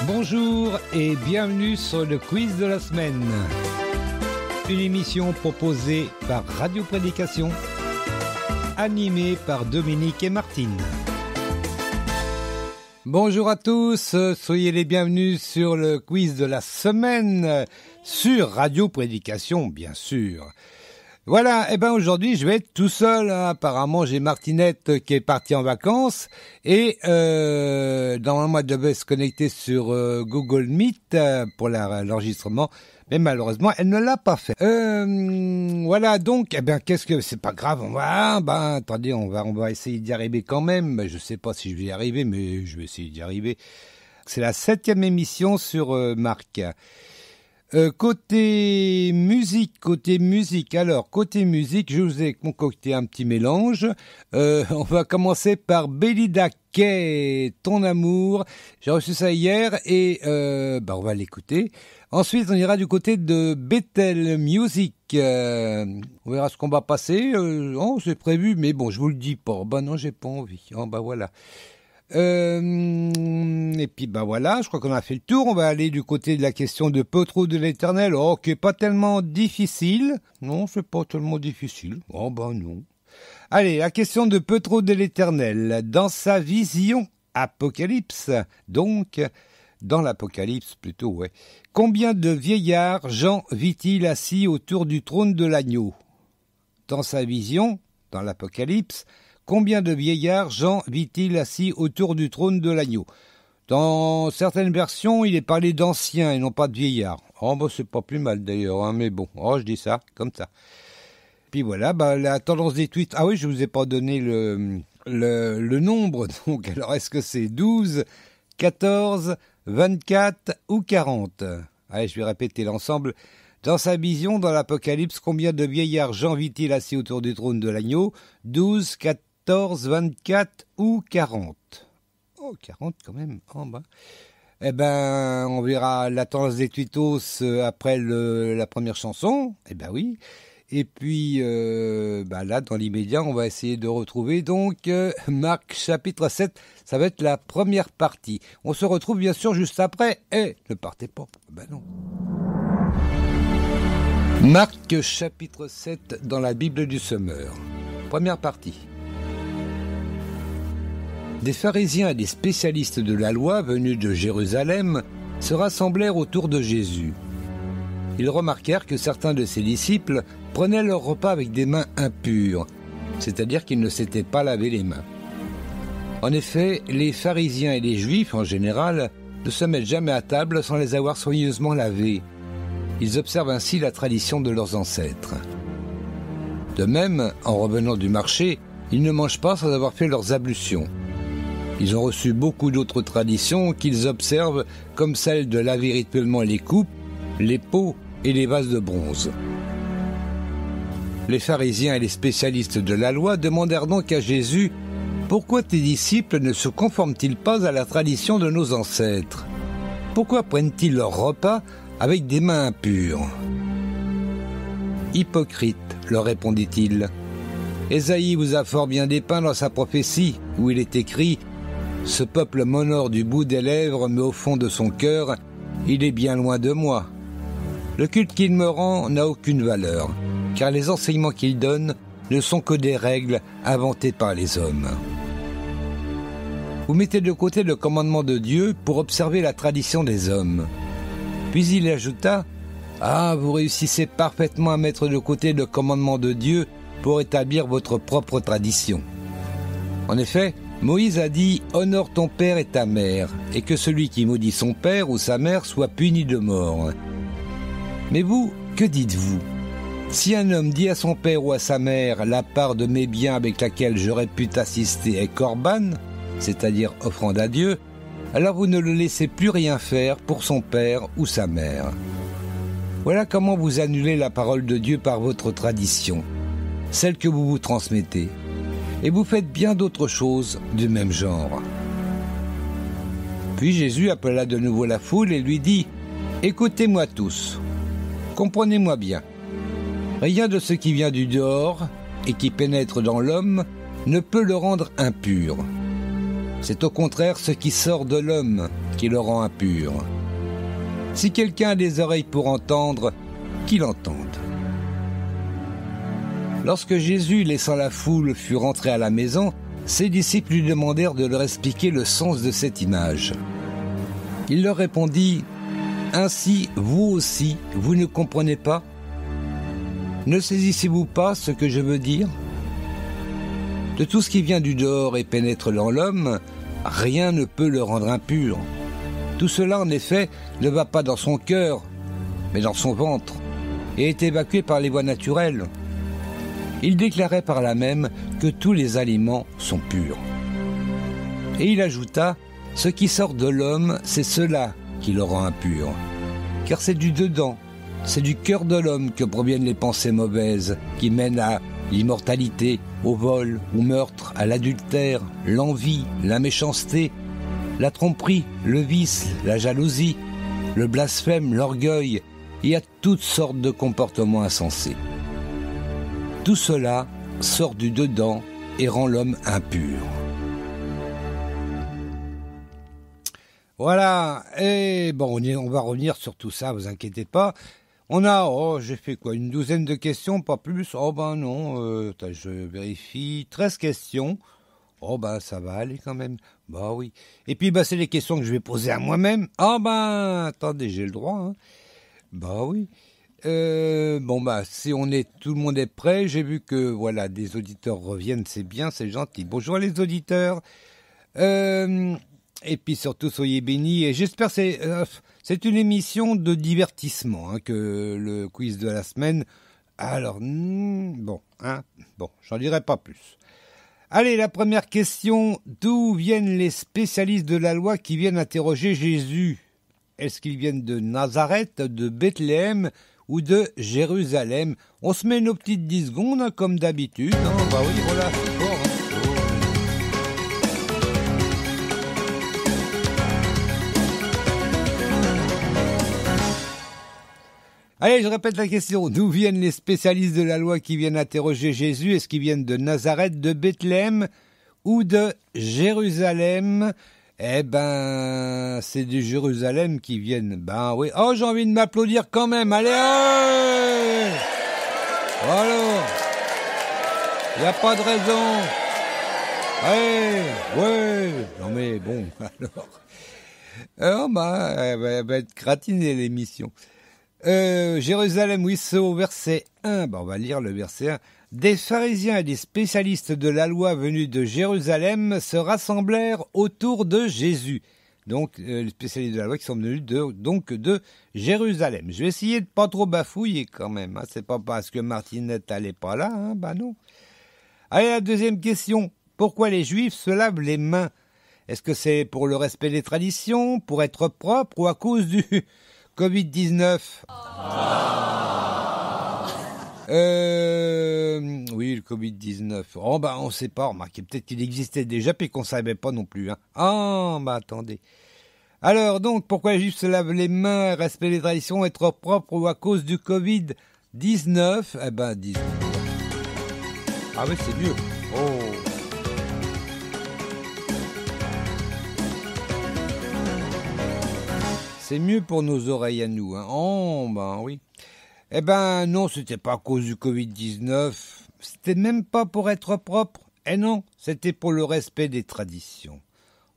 Bonjour et bienvenue sur le quiz de la semaine. Une émission proposée par Radio Prédication, animée par Dominique et Martine. Bonjour à tous, soyez les bienvenus sur le quiz de la semaine, sur Radio Prédication, bien sûr. Voilà, aujourd'hui je vais être tout seul, hein. Apparemment j'ai Martinette qui est partie en vacances et normalement elle devait se connecter sur Google Meet pour l'enregistrement, mais malheureusement elle ne l'a pas fait. Voilà donc, qu'est-ce que c'est pas grave, attendez, on va essayer d'y arriver quand même. Je sais pas si je vais y arriver, mais je vais essayer d'y arriver. C'est la 7e émission sur Marc. Côté musique, je vous ai concocté un petit mélange. On va commencer par Belinda Kay, Ton amour. J'ai reçu ça hier et on va l'écouter. Ensuite, on ira du côté de Bethel Music. On verra ce qu'on va passer. C'est prévu, mais bon, je vous le dis pas. Non, j'ai pas envie. Voilà. Et puis voilà, je crois qu'on a fait le tour. On va aller du côté de la question de peu trop de l'Éternel, qui est pas tellement difficile. Non, c'est pas tellement difficile. Non. Allez, la question de peu trop de l'Éternel. Dans sa vision Apocalypse, donc dans l'Apocalypse plutôt, ouais. Combien de vieillards Jean vit-il assis autour du trône de l'agneau? Dans sa vision, dans l'Apocalypse, combien de vieillards Jean vit-il assis autour du trône de l'agneau? Dans certaines versions, il est parlé d'anciens et non pas de vieillards. C'est pas plus mal d'ailleurs, hein, mais bon, je dis ça, comme ça. Puis voilà, la tendance des tweets. Ah oui, je vous ai pas donné le nombre, donc alors est-ce que c'est 12, 14, 24 ou 40? Allez, je vais répéter l'ensemble. Dans sa vision, dans l'Apocalypse, combien de vieillards Jean vit-il assis autour du trône de l'agneau? 12, 14, 24 ou 40? 40 quand même. On verra la tendance des tweetos après la première chanson. Oui. Et puis, là, dans l'immédiat, on va essayer de retrouver donc Marc chapitre 7. Ça va être la première partie. On se retrouve bien sûr juste après. Ne partez pas. Non. Marc chapitre 7 dans la Bible du Semeur. Première partie. Des pharisiens et des spécialistes de la loi venus de Jérusalem se rassemblèrent autour de Jésus. Ils remarquèrent que certains de ses disciples prenaient leur repas avec des mains impures, c'est-à-dire qu'ils ne s'étaient pas lavé les mains. En effet, les pharisiens et les juifs en général ne se mettent jamais à table sans les avoir soigneusement lavés. Ils observent ainsi la tradition de leurs ancêtres. De même, en revenant du marché, ils ne mangent pas sans avoir fait leurs ablutions. Ils ont reçu beaucoup d'autres traditions qu'ils observent, comme celle de laver rituellement les coupes, les pots et les vases de bronze. Les pharisiens et les spécialistes de la loi demandèrent donc à Jésus « Pourquoi tes disciples ne se conforment-ils pas à la tradition de nos ancêtres? Pourquoi prennent-ils leur repas avec des mains impures ?» « Hypocrite, leur répondit-il. Ésaïe vous a fort bien dépeint dans sa prophétie, où il est écrit « Ce peuple m'honore du bout des lèvres, mais au fond de son cœur, il est bien loin de moi. Le culte qu'il me rend n'a aucune valeur, car les enseignements qu'il donne ne sont que des règles inventées par les hommes. Vous mettez de côté le commandement de Dieu pour observer la tradition des hommes. » Puis il ajouta « Ah, vous réussissez parfaitement à mettre de côté le commandement de Dieu pour établir votre propre tradition. En effet, Moïse a dit « Honore ton père et ta mère, et que celui qui maudit son père ou sa mère soit puni de mort. » Mais vous, que dites-vous? Si un homme dit à son père ou à sa mère « La part de mes biens avec laquelle j'aurais pu t'assister est corban », c'est-à-dire offrande à Dieu, alors vous ne le laissez plus rien faire pour son père ou sa mère. Voilà comment vous annulez la parole de Dieu par votre tradition, celle que vous vous transmettez. Et vous faites bien d'autres choses du même genre. Puis Jésus appela de nouveau la foule et lui dit « Écoutez-moi tous, comprenez-moi bien. Rien de ce qui vient du dehors et qui pénètre dans l'homme ne peut le rendre impur. C'est au contraire ce qui sort de l'homme qui le rend impur. Si quelqu'un a des oreilles pour entendre, qu'il entende. Lorsque Jésus, laissant la foule, fut rentré à la maison, ses disciples lui demandèrent de leur expliquer le sens de cette image. Il leur répondit « Ainsi, vous aussi, vous ne comprenez pas ? Ne saisissez-vous pas ce que je veux dire ? De tout ce qui vient du dehors et pénètre dans l'homme, rien ne peut le rendre impur. Tout cela, en effet, ne va pas dans son cœur, mais dans son ventre, et est évacué par les voies naturelles. » Il déclarait par là même que tous les aliments sont purs. Et il ajouta, « Ce qui sort de l'homme, c'est cela qui le rend impur. Car c'est du dedans, c'est du cœur de l'homme que proviennent les pensées mauvaises, qui mènent à l'immortalité, au vol, au meurtre, à l'adultère, l'envie, la méchanceté, la tromperie, le vice, la jalousie, le blasphème, l'orgueil, et à toutes sortes de comportements insensés. Tout cela sort du dedans et rend l'homme impur. » Voilà, et bon, on va revenir sur tout ça, vous inquiétez pas. On a, j'ai fait quoi, une douzaine de questions, pas plus. Oh ben non, je vérifie, 13 questions. Oh ben ça va aller quand même, bah oui. Et puis c'est les questions que je vais poser à moi-même. Ah ben, attendez, j'ai le droit, hein. Bah oui. Si tout le monde est prêt, j'ai vu que voilà, des auditeurs reviennent, c'est bien, c'est gentil. Bonjour les auditeurs. Et puis surtout soyez bénis. Et j'espère c'est une émission de divertissement, hein, que le quiz de la semaine. Alors j'en dirai pas plus. Allez, la première question. D'où viennent les spécialistes de la loi qui viennent interroger Jésus ? Est-ce qu'ils viennent de Nazareth, de Bethléem ou de Jérusalem? On se met nos petites 10 secondes, hein, comme d'habitude. Hein. Bah oui, voilà, c'est fort. Hein. Allez, je répète la question. D'où viennent les spécialistes de la loi qui viennent interroger Jésus? Est-ce qu'ils viennent de Nazareth, de Bethléem ou de Jérusalem? Eh ben, c'est de Jérusalem qui viennent. Ben oui. Oh, j'ai envie de m'applaudir quand même. Allez, ouais. Voilà. Il n'y a pas de raison. Ouais. Non mais bon, alors. Elle va être gratinée l'émission. Jérusalem, oui, c'est au verset 1. On va lire le verset 1. Des pharisiens et des spécialistes de la loi venus de Jérusalem se rassemblèrent autour de Jésus. Donc, les spécialistes de la loi qui sont venus de Jérusalem. Je vais essayer de pas trop bafouiller quand même. Hein. C'est pas parce que Martinette n'allait pas là. Hein. Non. Allez, la deuxième question. Pourquoi les Juifs se lavent les mains? Est-ce que c'est pour le respect des traditions, pour être propre ou à cause du Covid-19? Oui, le Covid-19. On sait pas, remarquez, peut-être qu'il existait déjà, puis qu'on savait pas non plus. Hein. Attendez. Alors, donc, pourquoi les Juifs se lavent les mains, respectent les traditions, être propre ou à cause du Covid-19? 19. Ah oui, c'est mieux. C'est mieux pour nos oreilles à nous. Hein. Oui. Non, c'était pas à cause du Covid-19. C'était même pas pour être propre. Non, c'était pour le respect des traditions.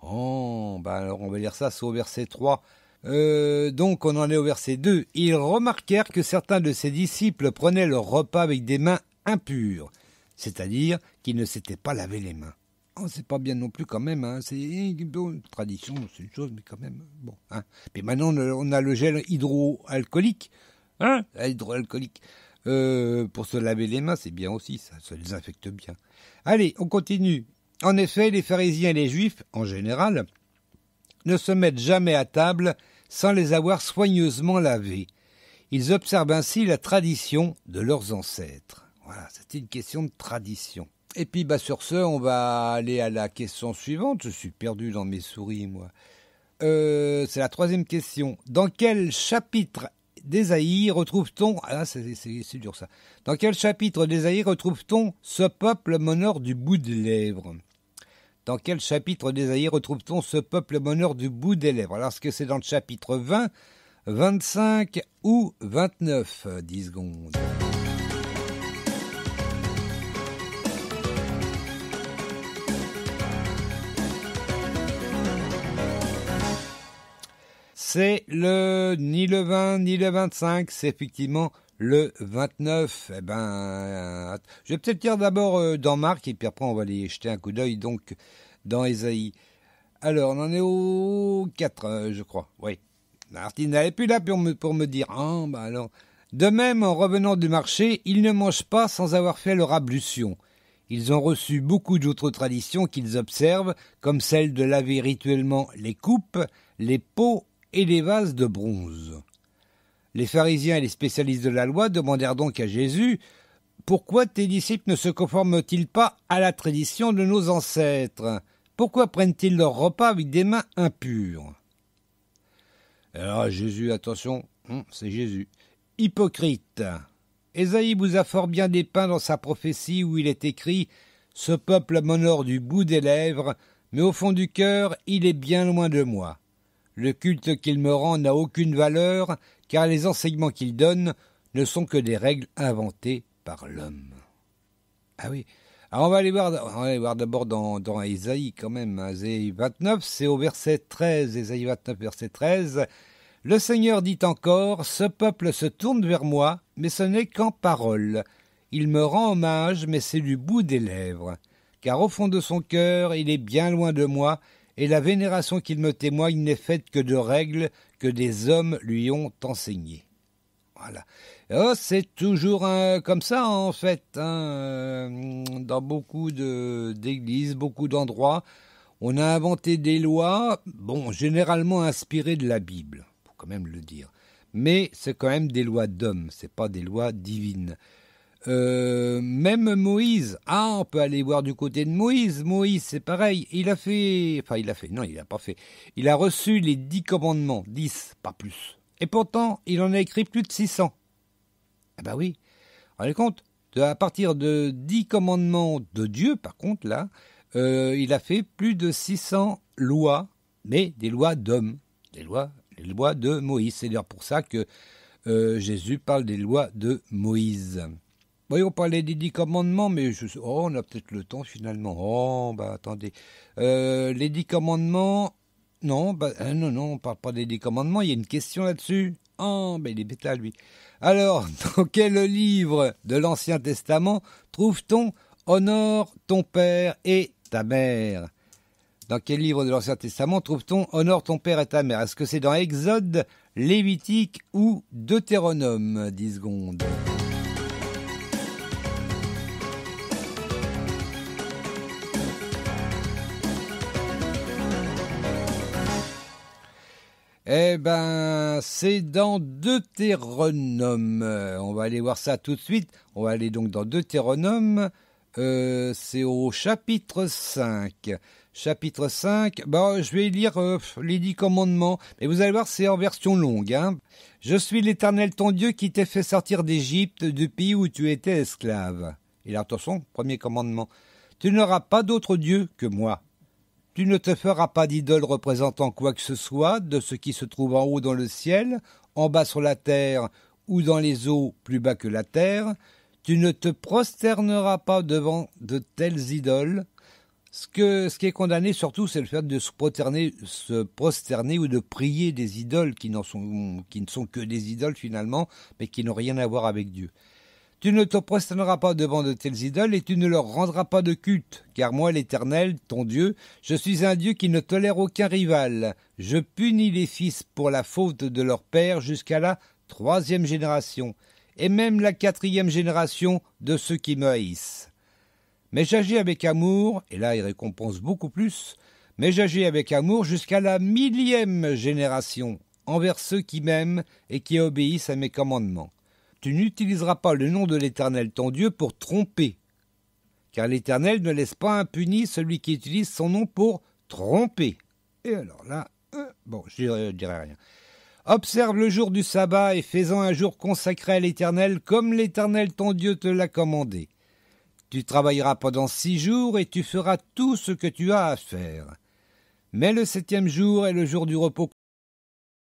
Alors on va lire ça, c'est au verset 3. Donc on en est au verset 2. Ils remarquèrent que certains de ses disciples prenaient leur repas avec des mains impures, c'est-à-dire qu'ils ne s'étaient pas lavé les mains. C'est pas bien non plus quand même, hein. C'est une tradition, c'est une chose, mais quand même, bon. Hein. Puis maintenant on a le gel hydroalcoolique. Hydroalcoolique. Pour se laver les mains, c'est bien aussi, ça désinfecte bien. Allez, on continue. En effet, les pharisiens et les juifs, en général, ne se mettent jamais à table sans les avoir soigneusement lavés. Ils observent ainsi la tradition de leurs ancêtres. Voilà, c'était une question de tradition. Et puis, sur ce, on va aller à la question suivante. Je suis perdu dans mes souris, moi. C'est la troisième question. Dans quel chapitre d'Ésaïe retrouve-t-on... c'est dur ça. Dans quel chapitre d'Ésaïe retrouve-t-on « Ce peuple m'honore du bout des lèvres » dans quel chapitre d'Ésaïe retrouve-t-on ce peuple meneur du bout des lèvres? Alors, est-ce que c'est dans le chapitre 20, 25 ou 29? 10 secondes. C'est ni le 20 ni le 25, c'est effectivement le 29. Eh ben, je vais peut-être lire d'abord dans Marc et puis après on va aller jeter un coup d'œil donc dans Ésaïe. Alors, on en est au 4, je crois. Oui. Martine n'avait plus là pour me dire. Ah, bah alors. De même, en revenant du marché, ils ne mangent pas sans avoir fait leur ablution. Ils ont reçu beaucoup d'autres traditions qu'ils observent, comme celle de laver rituellement les coupes, les pots et les vases de bronze. Les pharisiens et les spécialistes de la loi demandèrent donc à Jésus « Pourquoi tes disciples ne se conforment-ils pas à la tradition de nos ancêtres ? Pourquoi prennent-ils leur repas avec des mains impures ?» Alors Jésus, attention, c'est Jésus. « Hypocrite ! Ésaïe vous a fort bien dépeint dans sa prophétie où il est écrit « Ce peuple m'honore du bout des lèvres, mais au fond du cœur, il est bien loin de moi. » Le culte qu'il me rend n'a aucune valeur, car les enseignements qu'il donne ne sont que des règles inventées par l'homme. Ah oui. Alors on va aller voir d'abord dans Ésaïe quand même. Ésaïe 29, c'est au verset 13. Ésaïe 29, verset 13. Le Seigneur dit encore, « Ce peuple se tourne vers moi, mais ce n'est qu'en parole. Il me rend hommage, mais c'est du bout des lèvres. Car au fond de son cœur, il est bien loin de moi, et la vénération qu'il me témoigne n'est faite que de règles que des hommes lui ont enseignées. » Voilà. Oh, c'est toujours comme ça, en fait. Dans beaucoup d'églises, beaucoup d'endroits, on a inventé des lois, généralement inspirées de la Bible, faut quand même le dire. Mais c'est quand même des lois d'hommes, c'est pas des lois divines. Même Moïse, on peut aller voir du côté de Moïse. Moïse, c'est pareil, il a pas fait. Il a reçu les 10 commandements, 10, pas plus. Et pourtant, il en a écrit plus de 600. Ah bah oui, vous vous rendez compte, à partir de 10 commandements de Dieu, par contre, là, il a fait plus de 600 lois, mais des lois d'hommes, les lois de Moïse. C'est d'ailleurs pour ça que Jésus parle des lois de Moïse. Oui, on parlait des 10 commandements, mais on a peut-être le temps finalement. Attendez. Les 10 commandements, non, on parle pas des 10 commandements, il y a une question là-dessus. Il est bête là, lui. Alors, dans quel livre de l'Ancien Testament trouve-t-on « Honore ton père et ta mère » ? Dans quel livre de l'Ancien Testament trouve-t-on « Honore ton père et ta mère » ? Est-ce que c'est dans Exode, Lévitique ou Deutéronome ? 10 secondes. Eh ben, c'est dans Deutéronome. On va aller voir ça tout de suite. On va aller donc dans Deutéronome. C'est au chapitre 5. Chapitre 5, je vais lire les 10 commandements. Mais vous allez voir, c'est en version longue. Je suis l'Éternel ton Dieu qui t'ai fait sortir d'Égypte, du pays où tu étais esclave. Et là, attention, premier commandement. Tu n'auras pas d'autre Dieu que moi. Tu ne te feras pas d'idole représentant quoi que ce soit de ce qui se trouve en haut dans le ciel, en bas sur la terre ou dans les eaux plus bas que la terre. Tu ne te prosterneras pas devant de telles idoles. Ce qui est condamné surtout, c'est le fait de se prosterner ou de prier des idoles qui ne sont que des idoles finalement, mais qui n'ont rien à voir avec Dieu. Tu ne te prosterneras pas devant de telles idoles et tu ne leur rendras pas de culte, car moi, l'Éternel, ton Dieu, je suis un Dieu qui ne tolère aucun rival. Je punis les fils pour la faute de leur père jusqu'à la 3e génération, et même la 4e génération de ceux qui me haïssent. Mais j'agis avec amour, et là il récompense beaucoup plus, mais j'agis avec amour jusqu'à la 1000e génération, envers ceux qui m'aiment et qui obéissent à mes commandements. Tu n'utiliseras pas le nom de l'Éternel ton Dieu pour tromper, car l'Éternel ne laisse pas impuni celui qui utilise son nom pour tromper. Et alors là, je dirai rien. Observe le jour du sabbat et fais-en un jour consacré à l'Éternel, comme l'Éternel ton Dieu te l'a commandé. Tu travailleras pendant 6 jours et tu feras tout ce que tu as à faire. Mais le 7e jour est le jour du repos